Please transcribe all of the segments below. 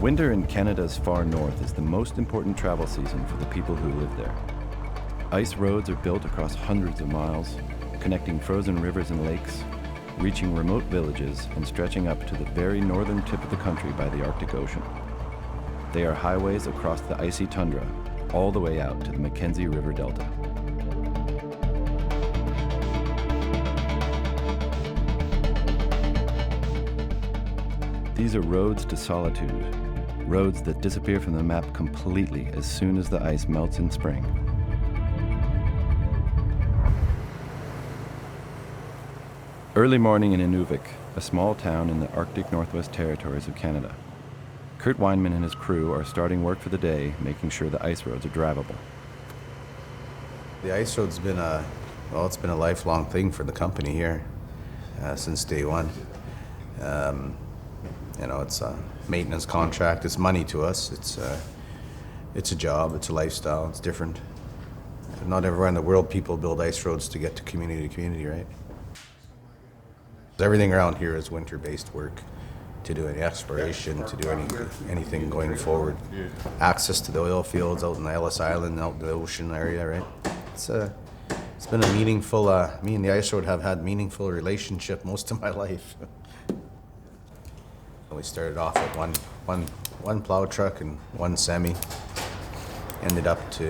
Winter in Canada's far north is the most important travel season for the people who live there. Ice roads are built across hundreds of miles, connecting frozen rivers and lakes, reaching remote villages and stretching up to the very northern tip of the country by the Arctic Ocean. They are highways across the icy tundra, all the way out to the Mackenzie River Delta. These are roads to solitude, roads that disappear from the map completely as soon as the ice melts in spring. Early morning in Inuvik, a small town in the Arctic Northwest Territories of Canada. Kurt Weinman and his crew are starting work for the day, making sure the ice roads are drivable. The ice road's been it's been a lifelong thing for the company here since day one. It's a maintenance contract. It's money to us. It's a job. It's a lifestyle. It's different. Not everywhere in the world people build ice roads to get to community, right? Everything around here is winter-based work. To do any exploration, to do anything going forward. Access to the oil fields out in Ellis Island, out in the ocean area, right? It's been a meaningful. Me and the ice road have had meaningful relationship most of my life. We started off with one plow truck and one semi. Ended up to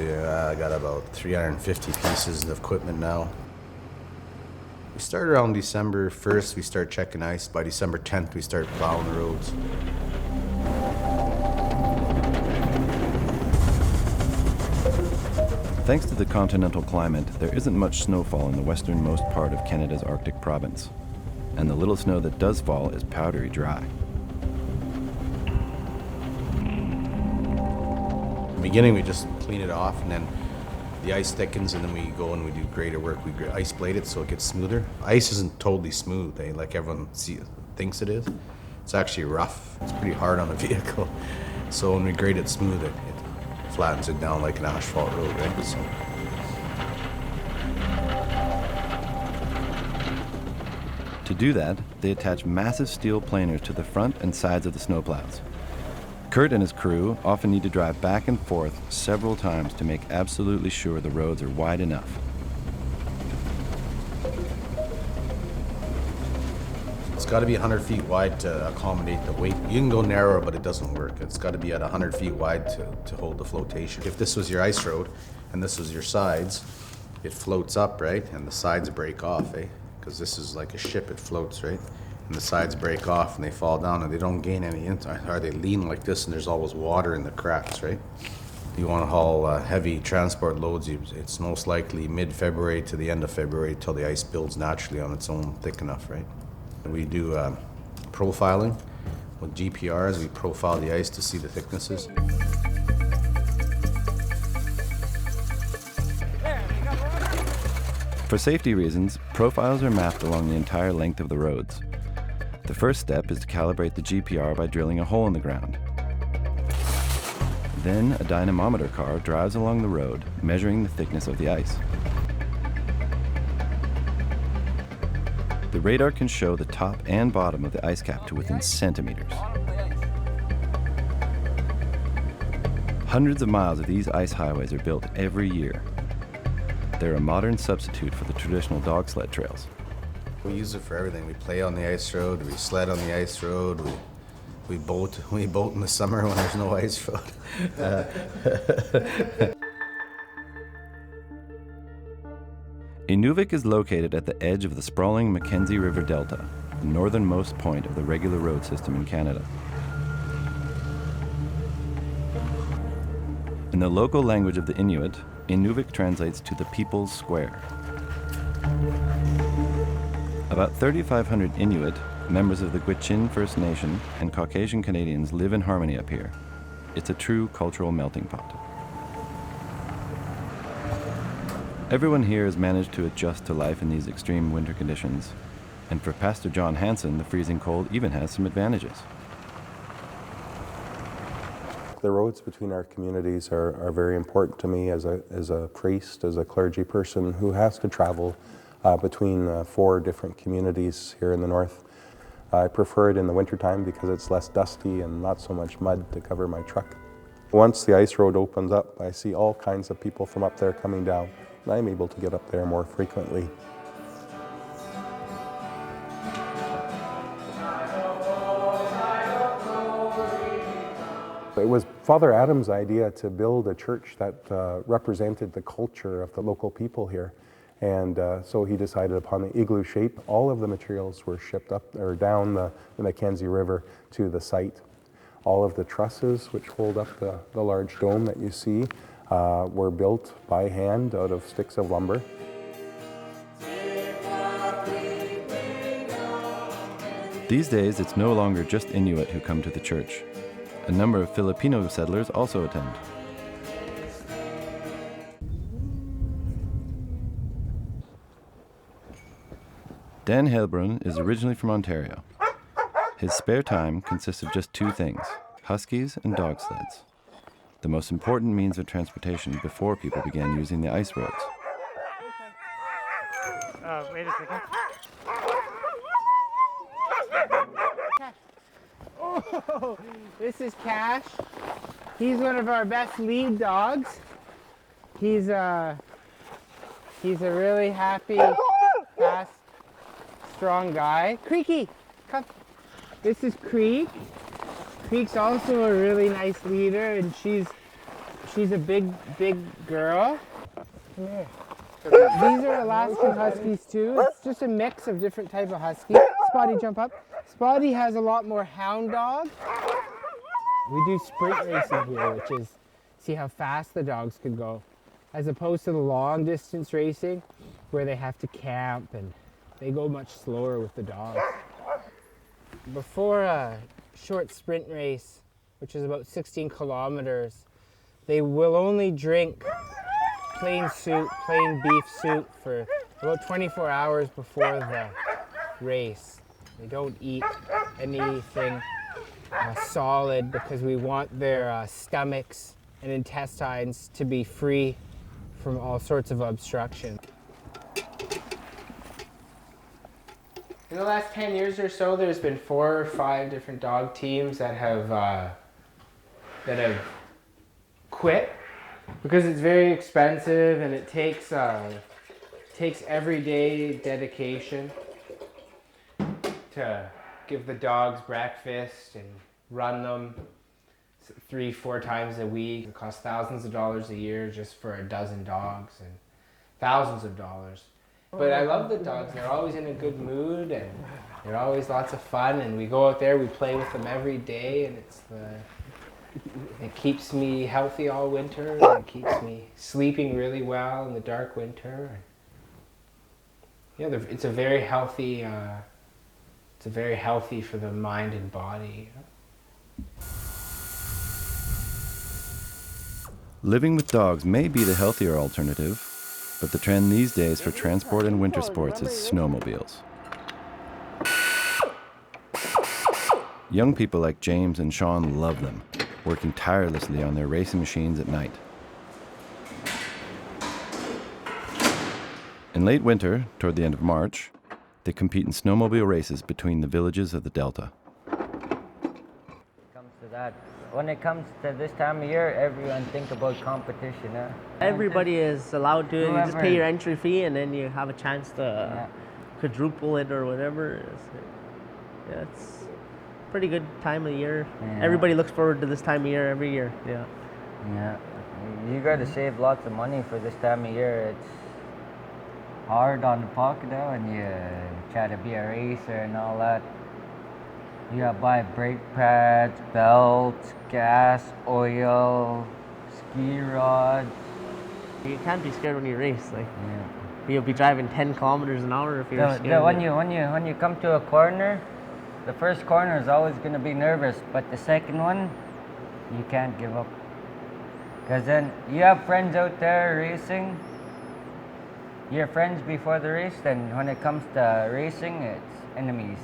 got about 350 pieces of equipment now. We started around December 1st, we start checking ice. By December 10th, we start plowing the roads. Thanks to the continental climate, there isn't much snowfall in the westernmost part of Canada's Arctic province. And the little snow that does fall is powdery dry. In the beginning, we just clean it off, and then the ice thickens, and then we go and we do grader work. We ice blade it so it gets smoother. Ice isn't totally smooth, like everyone thinks it is. It's actually rough. It's pretty hard on the vehicle. So when we grade it smooth, it flattens it down like an asphalt road, right? So. To do that, they attach massive steel planers to the front and sides of the snowplows. Kurt and his crew often need to drive back and forth several times to make absolutely sure the roads are wide enough. It's got to be 100 feet wide to accommodate the weight. You can go narrower, but it doesn't work. It's got to be at 100 feet wide to hold the flotation. If this was your ice road and this was your sides, it floats up, right? And the sides break off, eh? Because this is like a ship, it floats, right? And the sides break off and they fall down and they don't gain any insight. Or they lean like this and there's always water in the cracks, right? You want to haul heavy transport loads, it's most likely mid-February to the end of February till the ice builds naturally on its own thick enough, right? We do profiling with GPRs. We profile the ice to see the thicknesses. For safety reasons, profiles are mapped along the entire length of the roads. The first step is to calibrate the GPR by drilling a hole in the ground. Then a dynamometer car drives along the road, measuring the thickness of the ice. The radar can show the top and bottom of the ice cap to within centimeters. Hundreds of miles of these ice highways are built every year. They're a modern substitute for the traditional dog sled trails. We use it for everything. We play on the ice road, we sled on the ice road, we boat in the summer when there's no ice road. Inuvik is located at the edge of the sprawling Mackenzie River Delta, the northernmost point of the regular road system in Canada. In the local language of the Inuit, Inuvik translates to the People's Square. About 3,500 Inuit, members of the Gwich'in First Nation, and Caucasian Canadians live in harmony up here. It's a true cultural melting pot. Everyone here has managed to adjust to life in these extreme winter conditions, and for Pastor John Hansen, the freezing cold even has some advantages. The roads between our communities are very important to me as a priest, as a clergy person who has to travel between 4 different communities here in the north. I prefer it in the wintertime because it's less dusty and not so much mud to cover my truck. Once the ice road opens up, I see all kinds of people from up there coming down, and I'm able to get up there more frequently. It was Father Adam's idea to build a church that represented the culture of the local people here. And so he decided upon the igloo shape. All of the materials were shipped up or down the Mackenzie River to the site. All of the trusses which hold up the large dome that you see were built by hand out of sticks of lumber. These days, it's no longer just Inuit who come to the church. A number of Filipino settlers also attend. Dan Heilbrunn is originally from Ontario. His spare time consists of just two things: huskies and dog sleds. The most important means of transportation before people began using the ice roads. Wait a second. Oh, this is Cash. He's one of our best lead dogs. He's a really happy, fast, strong guy. Creaky, come. This is Creek. Creek's also a really nice leader, and she's a big girl. Come here. These are Alaskan Huskies too. It's just a mix of different type of Husky. Spotty, jump up. Spotty has a lot more hound dog. We do sprint racing here, which is see how fast the dogs could go, as opposed to the long distance racing where they have to camp and they go much slower with the dogs. Before a short sprint race, which is about 16 kilometers, they will only drink plain beef soup for about 24 hours before the race. They don't eat anything solid because we want their stomachs and intestines to be free from all sorts of obstruction. In the last 10 years or so, there's been 4 or 5 different dog teams that have quit because it's very expensive and it takes everyday dedication to give the dogs breakfast and run them 3-4 times a week. It costs thousands of dollars a year just for a dozen dogs, and thousands of dollars. But I love the dogs. They're always in a good mood and they're always lots of fun, and we go out there, we play with them every day, and it keeps me healthy all winter, and it keeps me sleeping really well in the dark winter. Yeah, it's a very healthy for the mind and body. Living with dogs may be the healthier alternative, but the trend these days for transport and winter sports is snowmobiles. Young people like James and Sean love them, working tirelessly on their racing machines at night. In late winter, toward the end of March, they compete in snowmobile races between the villages of the Delta. When it comes to this time of year, everyone think about competition. Everybody is allowed to. You just pay your entry fee, and then you have a chance to quadruple it or whatever. It's a pretty good time of year. Yeah. Everybody looks forward to this time of year every year. Yeah. You got to save lots of money for this time of year. It's hard on the pocket now, and you try to be a racer and all that. You gotta buy brake pads, belts, gas, oil, ski rods. You can't be scared when you race. You'll be driving 10 kilometers an hour if you're scared. When you come to a corner, the first corner is always gonna be nervous, but the second one, you can't give up. Cause then you have friends out there racing. You're friends before the race, then when it comes to racing, it's enemies.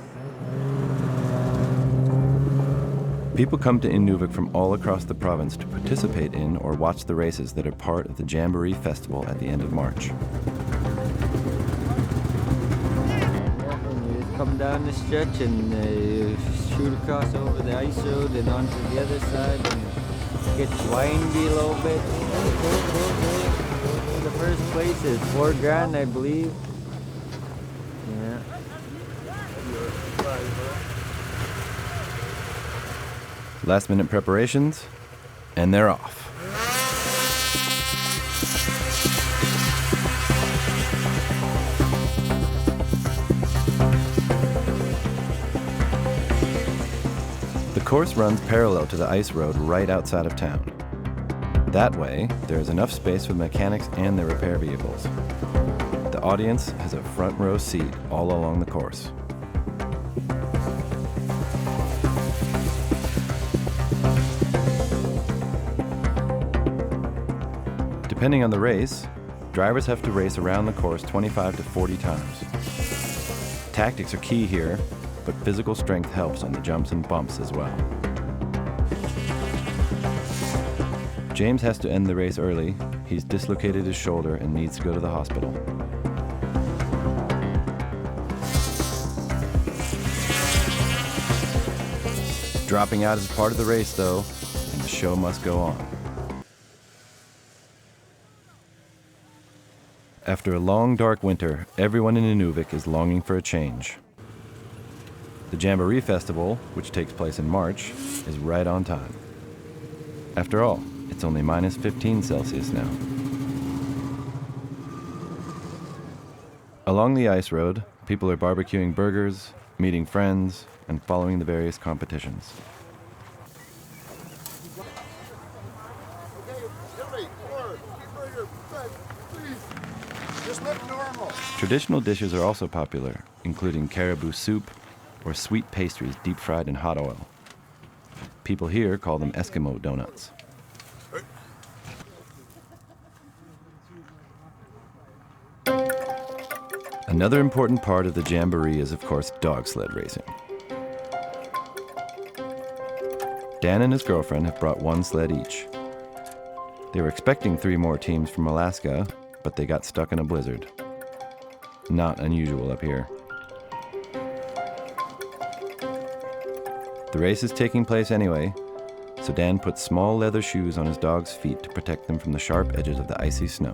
People come to Inuvik from all across the province to participate in or watch the races that are part of the Jamboree Festival at the end of March. come down the stretch and shoot across over the ice road and onto the other side, and it gets windy a little bit. The first place is $4,000, I believe. Yeah. Last minute preparations, and they're off. The course runs parallel to the ice road right outside of town. That way, there is enough space for the mechanics and their repair vehicles. The audience has a front row seat all along the course. Depending on the race, drivers have to race around the course 25 to 40 times. Tactics are key here, but physical strength helps on the jumps and bumps as well. James has to end the race early. He's dislocated his shoulder and needs to go to the hospital. Dropping out is part of the race, though, and the show must go on. After a long, dark winter, everyone in Inuvik is longing for a change. The Jamboree Festival, which takes place in March, is right on time. After all, it's only minus 15 Celsius now. Along the ice road, people are barbecuing burgers, meeting friends, and following the various competitions. Traditional dishes are also popular, including caribou soup or sweet pastries deep fried in hot oil. People here call them Eskimo donuts. Another important part of the Jamboree is, of course, dog sled racing. Dan and his girlfriend have brought one sled each. They were expecting 3 more teams from Alaska, but they got stuck in a blizzard. Not unusual up here. The race is taking place anyway, so Dan puts small leather shoes on his dog's feet to protect them from the sharp edges of the icy snow.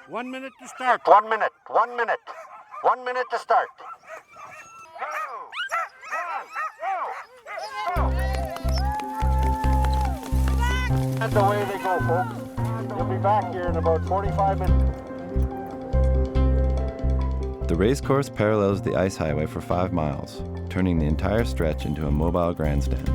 One minute to start. 1 minute. 1 minute. 1 minute to start. That's the way they go, folks. You'll be back here in about 45 minutes. The race course parallels the ice highway for 5 miles, turning the entire stretch into a mobile grandstand.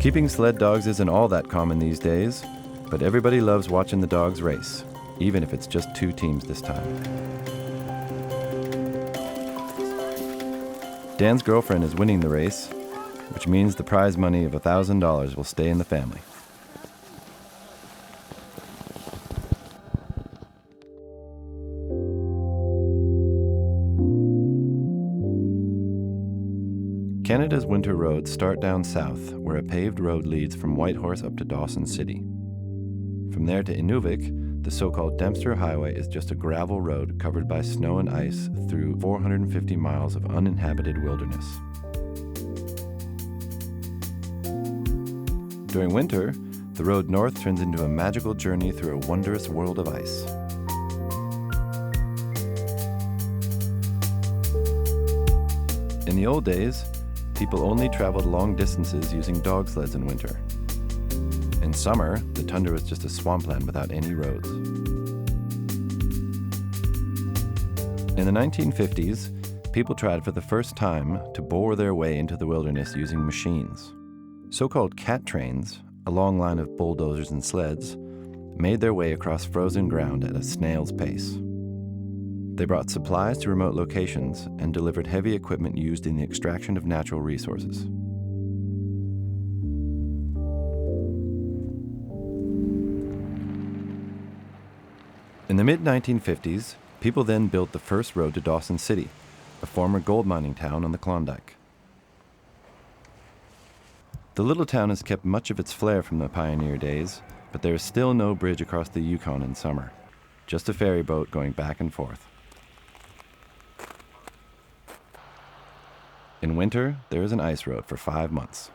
Keeping sled dogs isn't all that common these days, but everybody loves watching the dogs race, even if it's just 2 teams this time. Dan's girlfriend is winning the race, which means the prize money of $1,000 will stay in the family. Canada's winter roads start down south, where a paved road leads from Whitehorse up to Dawson City. From there to Inuvik, the so-called Dempster Highway is just a gravel road covered by snow and ice through 450 miles of uninhabited wilderness. During winter, the road north turns into a magical journey through a wondrous world of ice. In the old days, people only traveled long distances using dog sleds in winter. In summer, the tundra was just a swampland without any roads. In the 1950s, people tried for the first time to bore their way into the wilderness using machines. So-called cat trains, a long line of bulldozers and sleds, made their way across frozen ground at a snail's pace. They brought supplies to remote locations and delivered heavy equipment used in the extraction of natural resources. In the mid-1950s, people then built the first road to Dawson City, a former gold mining town on the Klondike. The little town has kept much of its flair from the pioneer days, but there is still no bridge across the Yukon in summer, just a ferry boat going back and forth. In winter, there is an ice road for 5 months.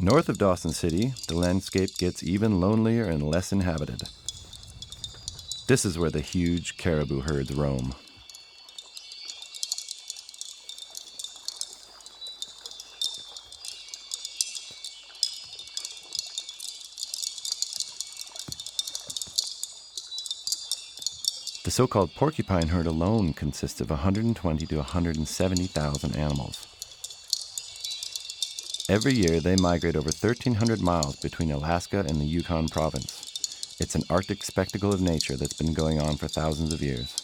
North of Dawson City, the landscape gets even lonelier and less inhabited. This is where the huge caribou herds roam. The so-called porcupine herd alone consists of 120 to 170,000 animals. Every year, they migrate over 1,300 miles between Alaska and the Yukon province. It's an Arctic spectacle of nature that's been going on for thousands of years.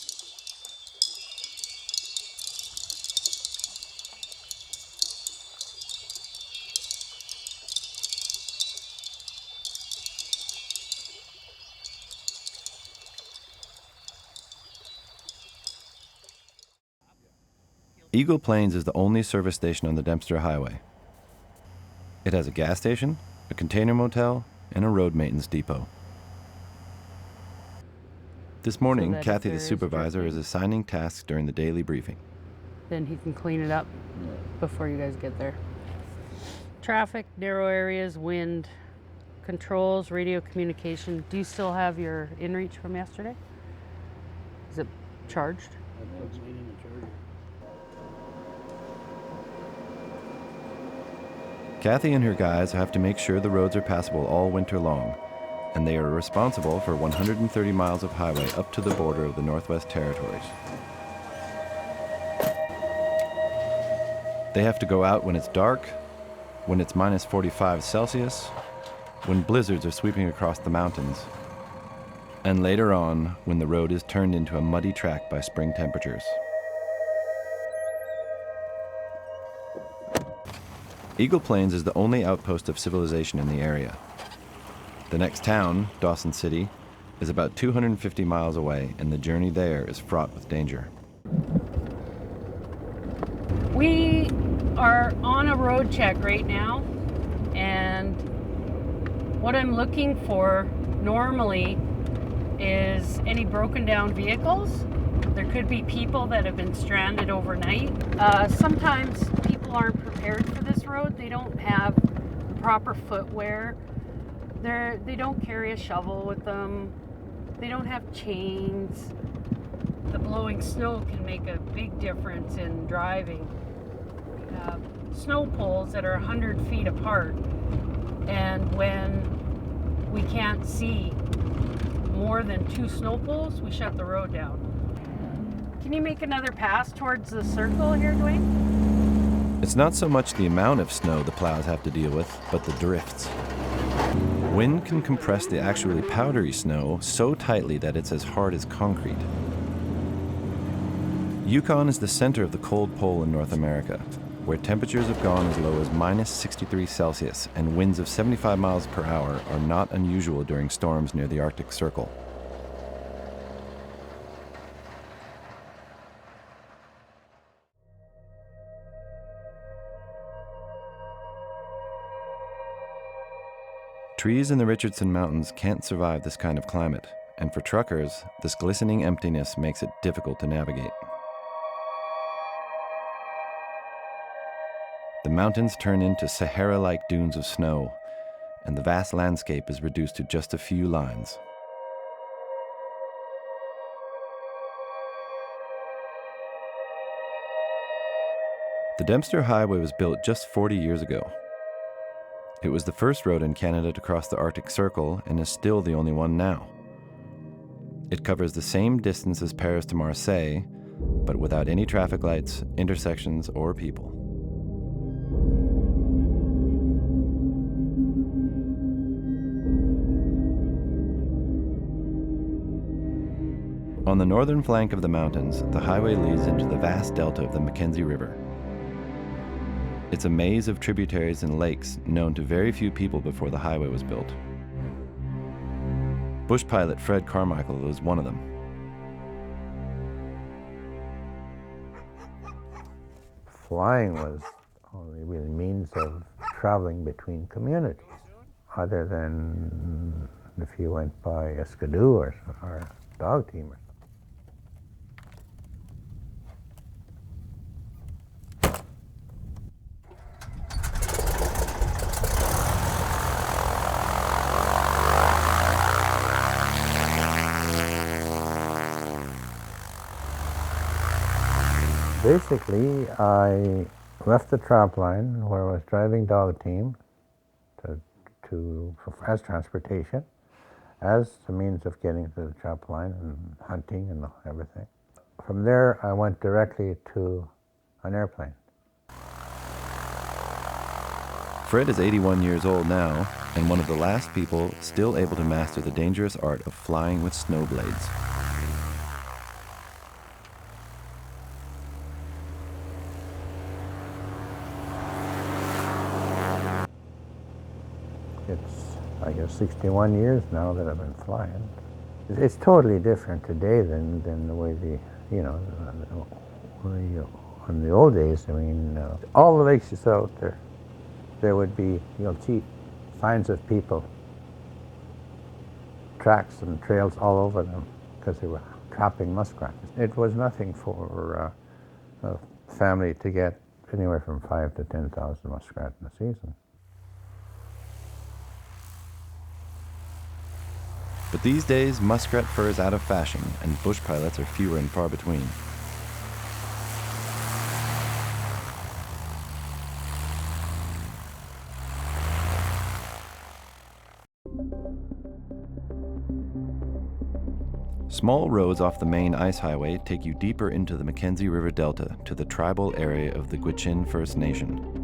Eagle Plains is the only service station on the Dempster Highway. It has a gas station, a container motel, and a road maintenance depot. This morning, that if Kathy, the there is supervisor, drifting- is assigning tasks during the daily briefing. Then he can clean it up before you guys get there. Traffic, narrow areas, wind, controls, radio communication. Do you still have your inReach from yesterday? Is it charged? Kathy and her guys have to make sure the roads are passable all winter long, and they are responsible for 130 miles of highway up to the border of the Northwest Territories. They have to go out when it's dark, when it's minus 45 Celsius, when blizzards are sweeping across the mountains, and later on when the road is turned into a muddy track by spring temperatures. Eagle Plains is the only outpost of civilization in the area. The next town, Dawson City, is about 250 miles away, and the journey there is fraught with danger. We are on a road check right now, and what I'm looking for normally is any broken down vehicles. There could be people that have been stranded overnight. Sometimes people aren't prepared for this road. They don't have the proper footwear. They don't carry a shovel with them. They don't have chains. The blowing snow can make a big difference in driving. We have snow poles that are 100 feet apart, and when we can't see more than 2 snow poles, we shut the road down. Can you make another pass towards the circle here, Dwayne? It's not so much the amount of snow the plows have to deal with, but the drifts. Wind can compress the actually powdery snow so tightly that it's as hard as concrete. Yukon is the center of the cold pole in North America, where temperatures have gone as low as minus 63 Celsius and winds of 75 miles per hour are not unusual during storms near the Arctic Circle. Trees in the Richardson Mountains can't survive this kind of climate, and for truckers, this glistening emptiness makes it difficult to navigate. The mountains turn into Sahara-like dunes of snow, and the vast landscape is reduced to just a few lines. The Dempster Highway was built just 40 years ago. It was the first road in Canada to cross the Arctic Circle and is still the only one now. It covers the same distance as Paris to Marseille, but without any traffic lights, intersections, or people. On the northern flank of the mountains, the highway leads into the vast delta of the Mackenzie River. It's a maze of tributaries and lakes known to very few people before the highway was built. Bush pilot Fred Carmichael was one of them. Flying was only really means of traveling between communities, other than if you went by a skidoo or dog team or something. Basically, I left the trap line where I was driving dog team as transportation, as a means of getting to the trap line and hunting and everything. From there, I went directly to an airplane. Fred is 81 years old now, and one of the last people still able to master the dangerous art of flying with snowblades. It's, I guess, 61 years now that I've been flying. It's totally different today than the way in the old days. I mean, all the lakes you saw out there would be, you'll see signs of people, tracks and trails all over them because they were trapping muskrats. It was nothing for a family to get anywhere from 5,000 to 10,000 muskrat in a season. But these days, muskrat fur is out of fashion, and bush pilots are fewer and far between. Small roads off the main ice highway take you deeper into the Mackenzie River Delta to the tribal area of the Gwich'in First Nation.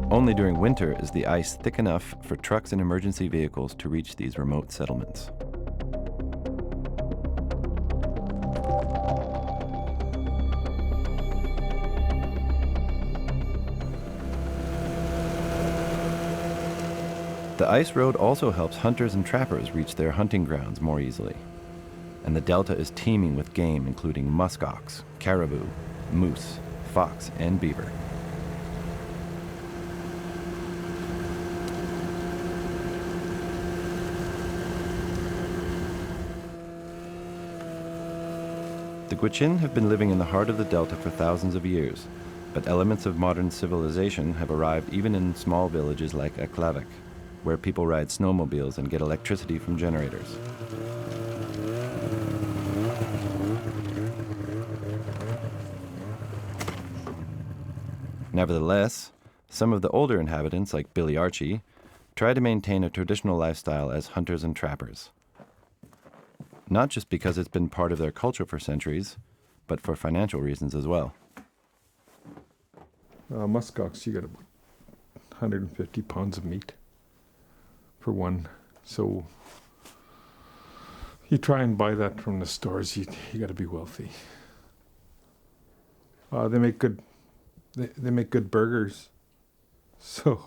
Only during winter is the ice thick enough for trucks and emergency vehicles to reach these remote settlements. The ice road also helps hunters and trappers reach their hunting grounds more easily. And the delta is teeming with game including muskox, caribou, moose, fox, and beaver. The Gwich'in have been living in the heart of the delta for thousands of years, but elements of modern civilization have arrived even in small villages like Aklavik, where people ride snowmobiles and get electricity from generators. Nevertheless, some of the older inhabitants, like Billy Archie, try to maintain a traditional lifestyle as hunters and trappers. Not just because it's been part of their culture for centuries, but for financial reasons as well. Muskox, you get about 150 pounds of meat for one. So you try and buy that from the stores, you got to be wealthy. They make good. They make good burgers. So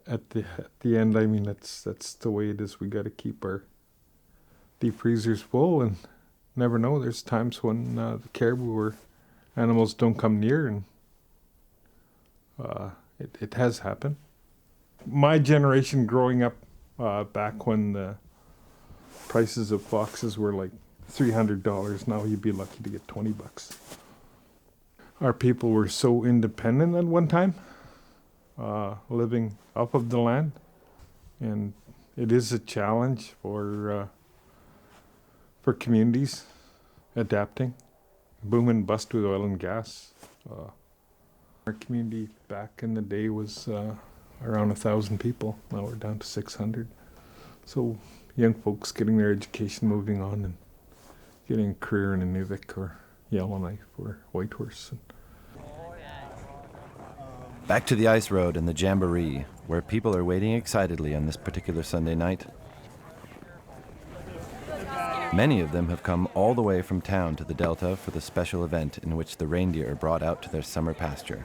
at the end, I mean, that's the way it is. We got to keep our deep freezers full, and never know. There's times when the caribou or animals don't come near, and it has happened. My generation growing up back when the prices of foxes were like $300, now you'd be lucky to get $20. Our people were so independent at one time, living up of the land, and it is a challenge for communities adapting. Boom and bust with oil and gas. Our community back in the day was around 1,000 people. Now we're down to 600. So young folks getting their education, moving on, and getting a career in Inuvik or Yellowknife or Whitehorse. Back to the ice road and the Jamboree, where people are waiting excitedly on this particular Sunday night. Many of them have come all the way from town to the Delta for the special event in which the reindeer are brought out to their summer pasture.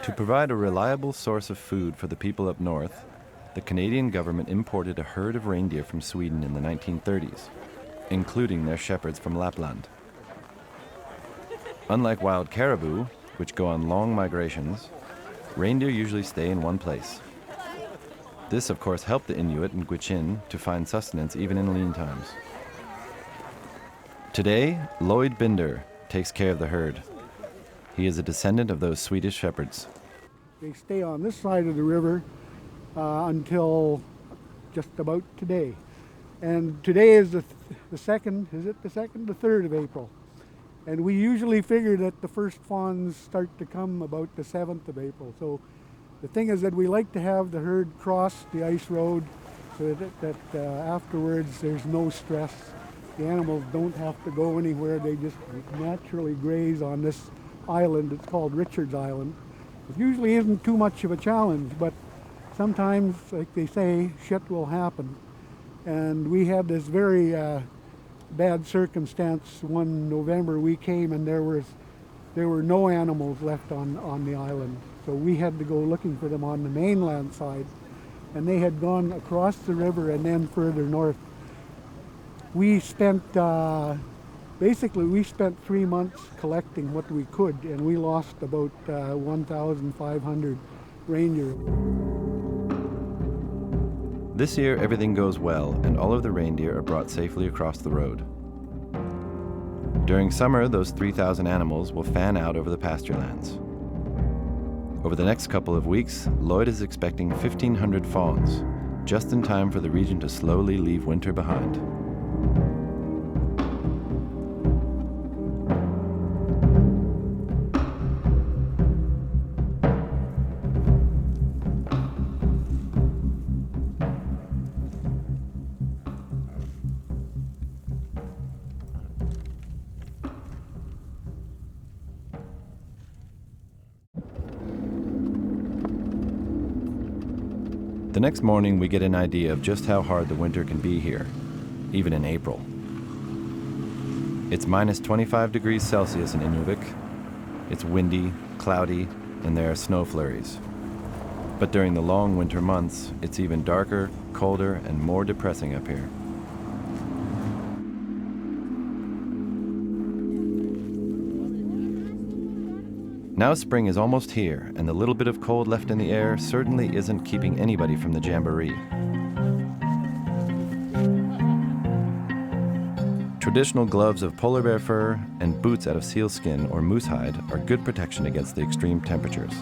To provide a reliable source of food for the people up north, the Canadian government imported a herd of reindeer from Sweden in the 1930s, including their shepherds from Lapland. Unlike wild caribou, which go on long migrations, reindeer usually stay in one place. This, of course, helped the Inuit and Gwich'in to find sustenance even in lean times. Today, Lloyd Binder takes care of the herd. He is a descendant of those Swedish shepherds. They stay on this side of the river until just about today. And today is the 2nd, is it the 2nd? The 3rd of April. And we usually figure that the first fawns start to come about the 7th of April. So the thing is that we like to have the herd cross the ice road so that afterwards there's no stress. The animals don't have to go anywhere. They just naturally graze on this island. It's called Richards Island. It usually isn't too much of a challenge, but sometimes, like they say, shit will happen. And we had this very bad circumstance one November. We came and there were no animals left on the island. So we had to go looking for them on the mainland side. And they had gone across the river and then further north. We spent, basically we spent 3 months collecting what we could, and we lost about 1,500 reindeer. This year, everything goes well, and all of the reindeer are brought safely across the road. During summer, those 3,000 animals will fan out over the pasture lands. Over the next couple of weeks, Lloyd is expecting 1,500 fawns, just in time for the region to slowly leave winter behind. The next morning, we get an idea of just how hard the winter can be here, even in April. It's minus 25 degrees Celsius in Inuvik. It's windy, cloudy, and there are snow flurries. But during the long winter months, it's even darker, colder, and more depressing up here. Now spring is almost here, and the little bit of cold left in the air certainly isn't keeping anybody from the jamboree. Traditional gloves of polar bear fur and boots out of seal skin or moose hide are good protection against the extreme temperatures.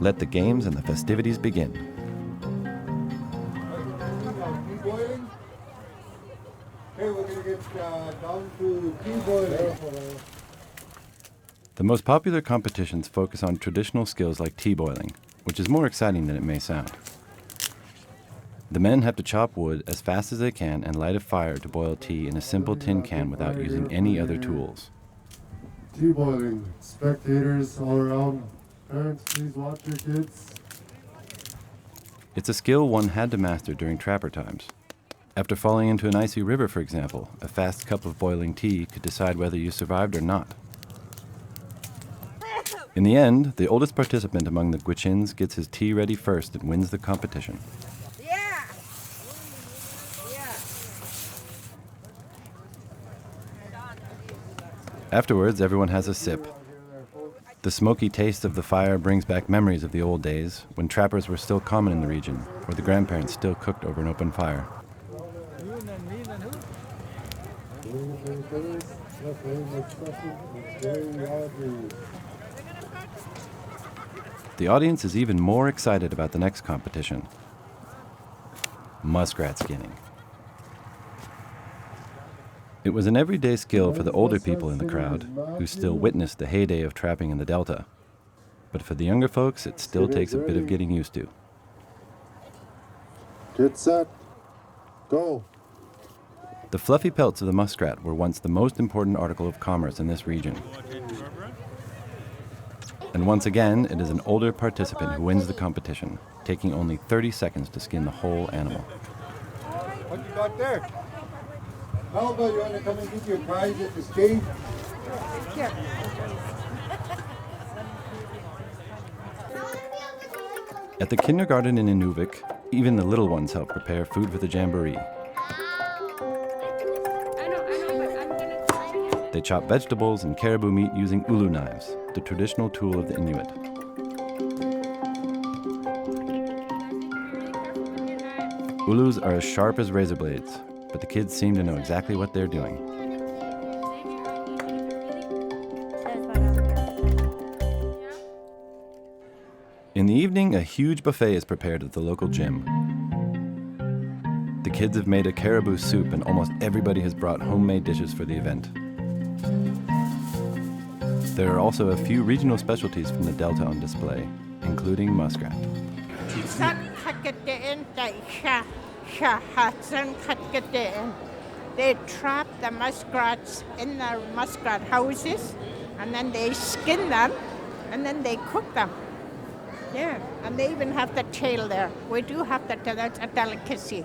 Let the games and the festivities begin. The most popular competitions focus on traditional skills like tea boiling, which is more exciting than it may sound. The men have to chop wood as fast as they can and light a fire to boil tea in a simple tin can without using any other tools. Tea boiling. Spectators all around. Parents, please watch your kids. It's a skill one had to master during trapper times. After falling into an icy river, for example, a fast cup of boiling tea could decide whether you survived or not. In the end, the oldest participant among the Gwich'ins gets his tea ready first and wins the competition. Afterwards, everyone has a sip. The smoky taste of the fire brings back memories of the old days, when trappers were still common in the region, where the grandparents still cooked over an open fire. The audience is even more excited about the next competition: muskrat skinning. It was an everyday skill for the older people in the crowd, who still witnessed the heyday of trapping in the Delta. But for the younger folks, it still takes a bit of getting used to. Get set. Go. The fluffy pelts of the muskrat were once the most important article of commerce in this region. And once again, it is an older participant who wins the competition, taking only 30 seconds to skin the whole animal. What you got there? Melba, you want to come and get your prize at the stage? At the kindergarten in Inuvik, even the little ones help prepare food for the jamboree. They chop vegetables and caribou meat using ulu knives, the traditional tool of the Inuit. Ulus are as sharp as razor blades, but the kids seem to know exactly what they're doing. In the evening, a huge buffet is prepared at the local gym. The kids have made a caribou soup, and almost everybody has brought homemade dishes for the event. There are also a few regional specialties from the Delta on display, including muskrat. They trap the muskrats in the muskrat houses, and then they skin them, and then they cook them. Yeah, and they even have the tail there. We do have the tail, that's a delicacy.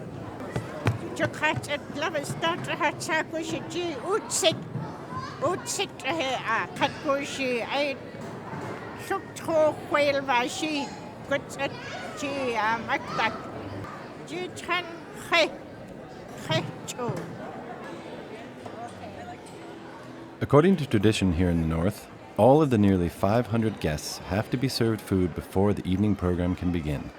According to tradition here in the north, all of the nearly 500 guests have to be served food before the evening program can begin.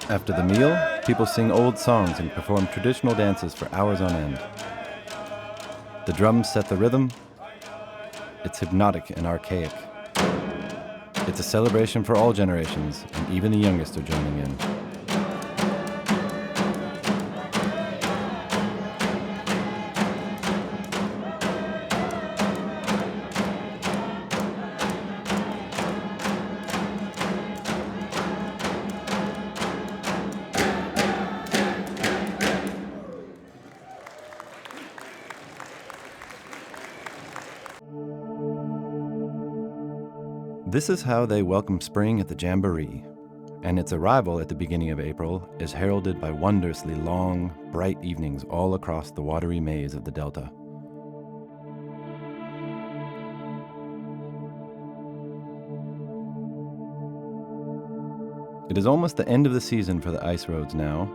After the meal, people sing old songs and perform traditional dances for hours on end. The drums set the rhythm. It's hypnotic and archaic. It's a celebration for all generations, and even the youngest are joining in. This is how they welcome spring at the Jamboree, and its arrival at the beginning of April is heralded by wondrously long, bright evenings all across the watery maze of the Delta. It is almost the end of the season for the ice roads now,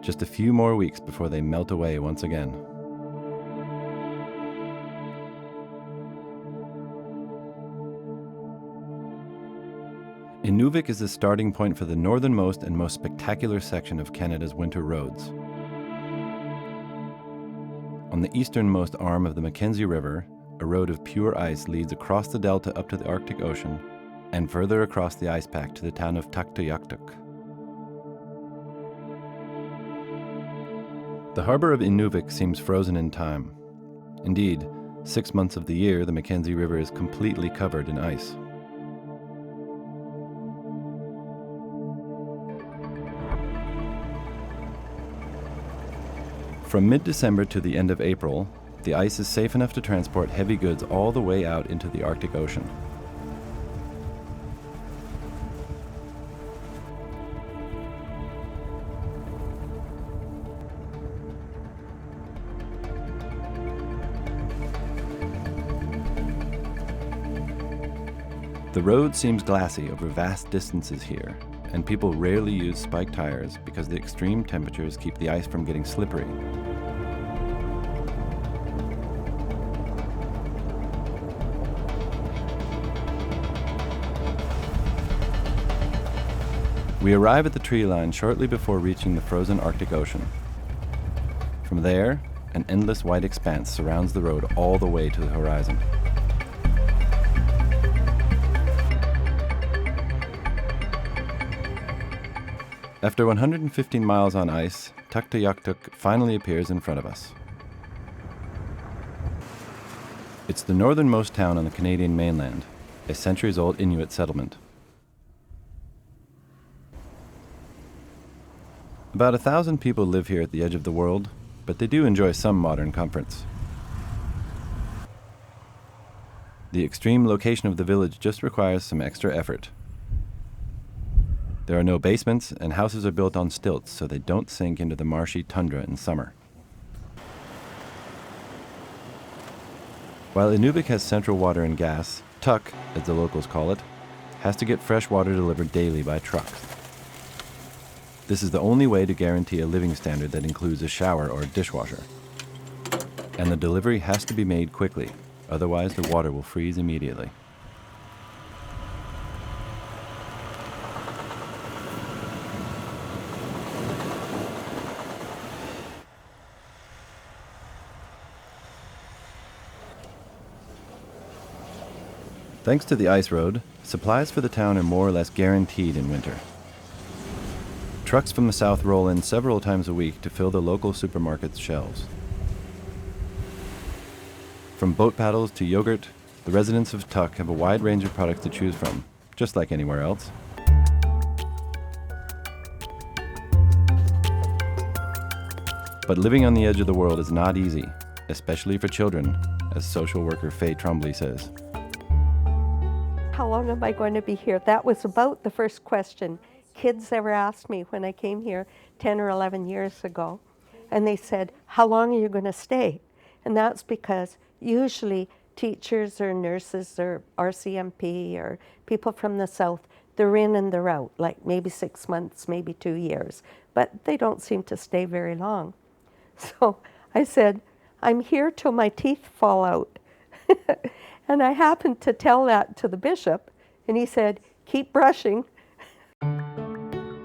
just a few more weeks before they melt away once again. Inuvik is the starting point for the northernmost and most spectacular section of Canada's winter roads. On the easternmost arm of the Mackenzie River, a road of pure ice leads across the delta up to the Arctic Ocean and further across the ice pack to the town of Tuktoyaktuk. The harbor of Inuvik seems frozen in time. Indeed, 6 months of the year, the Mackenzie River is completely covered in ice. From mid-December to the end of April, the ice is safe enough to transport heavy goods all the way out into the Arctic Ocean. The road seems glassy over vast distances here, and people rarely use spiked tires because the extreme temperatures keep the ice from getting slippery. We arrive at the tree line shortly before reaching the frozen Arctic Ocean. From there, an endless white expanse surrounds the road all the way to the horizon. After 115 miles on ice, Tuktoyaktuk finally appears in front of us. It's the northernmost town on the Canadian mainland, a centuries-old Inuit settlement. About 1,000 people live here at the edge of the world, but they do enjoy some modern comforts. The extreme location of the village just requires some extra effort. There are no basements, and houses are built on stilts so they don't sink into the marshy tundra in summer. While Inuvik has central water and gas, Tuk, as the locals call it, has to get fresh water delivered daily by truck. This is the only way to guarantee a living standard that includes a shower or a dishwasher. And the delivery has to be made quickly, otherwise the water will freeze immediately. Thanks to the ice road, supplies for the town are more or less guaranteed in winter. Trucks from the south roll in several times a week to fill the local supermarket's shelves. From boat paddles to yogurt, the residents of Tuk have a wide range of products to choose from, just like anywhere else. But living on the edge of the world is not easy, especially for children, as social worker Faye Trombley says. How long am I going to be here? That was about the first question kids ever asked me when I came here 10 or 11 years ago. And they said, how long are you going to stay? And that's because usually teachers or nurses or RCMP or people from the south, they're in and they're out, like maybe 6 months, maybe 2 years, but they don't seem to stay very long. So I said, I'm here till my teeth fall out. And I happened to tell that to the bishop, and he said, keep brushing.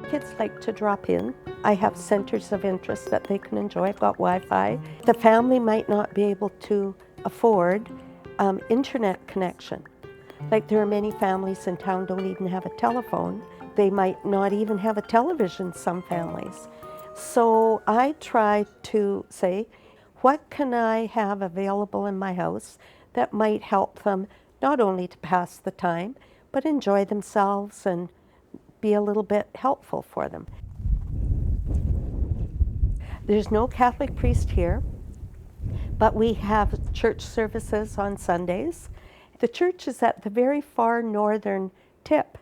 Kids like to drop in. I have centers of interest that they can enjoy. I've got Wi-Fi. The family might not be able to afford internet connection. Like there are many families in town don't even have a telephone. They might not even have a television, some families. So I try to say, what can I have available in my house that might help them not only to pass the time, but enjoy themselves and be a little bit helpful for them. There's no Catholic priest here, but we have church services on Sundays. The church is at the very far northern tip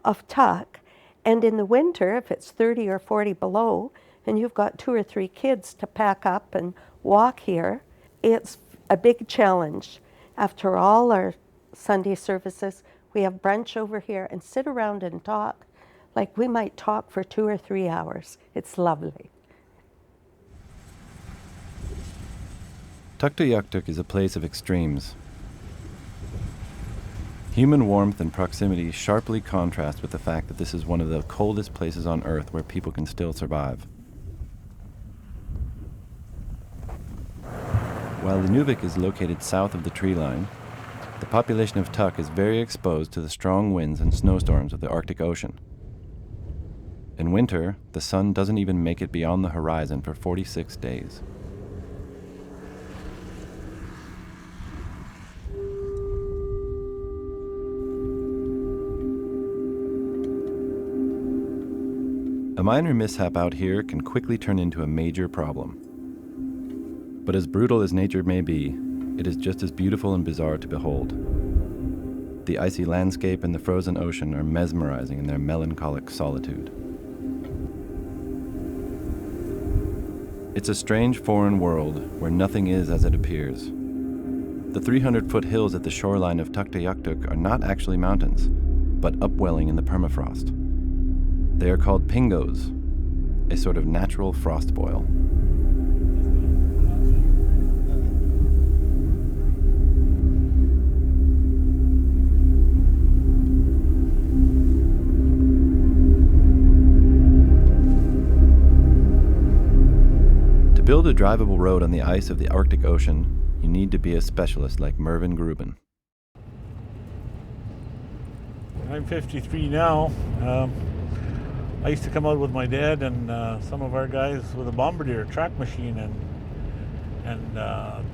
of Tuk, and in the winter, if it's 30 or 40 below, and you've got 2 or 3 kids to pack up and walk here, it's a big challenge. After all our Sunday services, we have brunch over here and sit around and talk. Like we might talk for 2 or 3 hours. It's lovely. Tuktoyaktuk is a place of extremes. Human warmth and proximity sharply contrast with the fact that this is one of the coldest places on Earth where people can still survive. While Inuvik is located south of the tree line, the population of Tuk is very exposed to the strong winds and snowstorms of the Arctic Ocean. In winter, the sun doesn't even make it beyond the horizon for 46 days. A minor mishap out here can quickly turn into a major problem. But as brutal as nature may be, it is just as beautiful and bizarre to behold. The icy landscape and the frozen ocean are mesmerizing in their melancholic solitude. It's a strange foreign world where nothing is as it appears. The 300-foot hills at the shoreline of Tuktoyaktuk are not actually mountains, but upwelling in the permafrost. They are called pingos, a sort of natural frost boil. To build a drivable road on the ice of the Arctic Ocean, you need to be a specialist like Mervyn Gruben. I'm 53 now. I used to come out with my dad and some of our guys with a bombardier track machine, and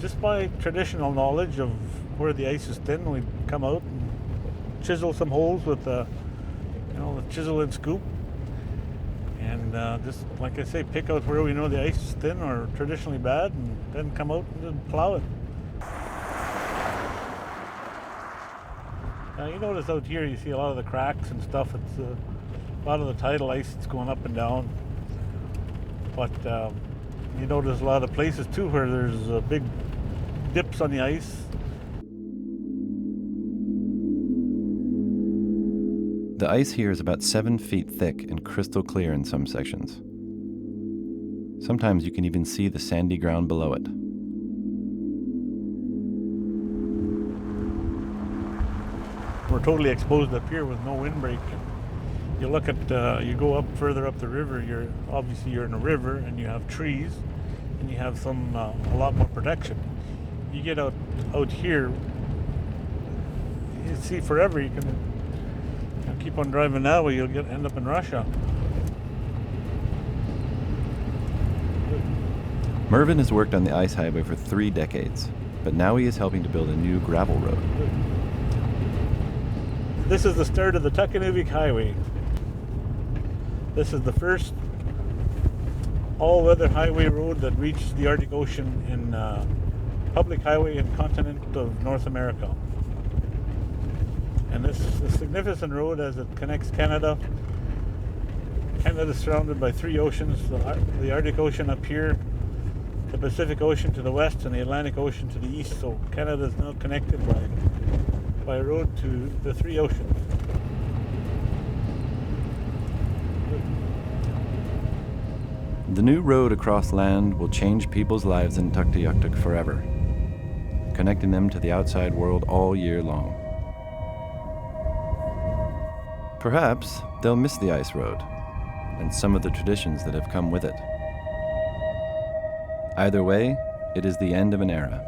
just by traditional knowledge of where the ice is thin, we'd come out and chisel some holes with the chisel and scoop, and just like I say, pick out where we know the ice is thin or traditionally bad, and then come out and then plow it. Now you notice out here you see a lot of the cracks and stuff. It's a lot of the tidal ice that's going up and down, but you notice a lot of places too where there's big dips on the ice. The ice here is about 7 feet thick and crystal clear in some sections. Sometimes you can even see the sandy ground below it. We're totally exposed up here with no windbreak. You look at, you go up further up the river, you're in a river and you have trees and you have some, a lot more protection. You get out here, you see forever, you can keep on driving that way, you'll end up in Russia. Mervyn has worked on the ice highway for 3 decades, but now he is helping to build a new gravel road. This is the start of the Tukkanuvik Highway. This is the first all-weather highway road that reached the Arctic Ocean in public highway in continent of North America. And this is a significant road as it connects Canada. Canada is surrounded by 3 oceans, the Arctic Ocean up here, the Pacific Ocean to the west, and the Atlantic Ocean to the east. So Canada is now connected by a road to the 3 oceans. The new road across land will change people's lives in Tuktoyaktuk forever, connecting them to the outside world all year long. Perhaps they'll miss the ice road and some of the traditions that have come with it. Either way, it is the end of an era.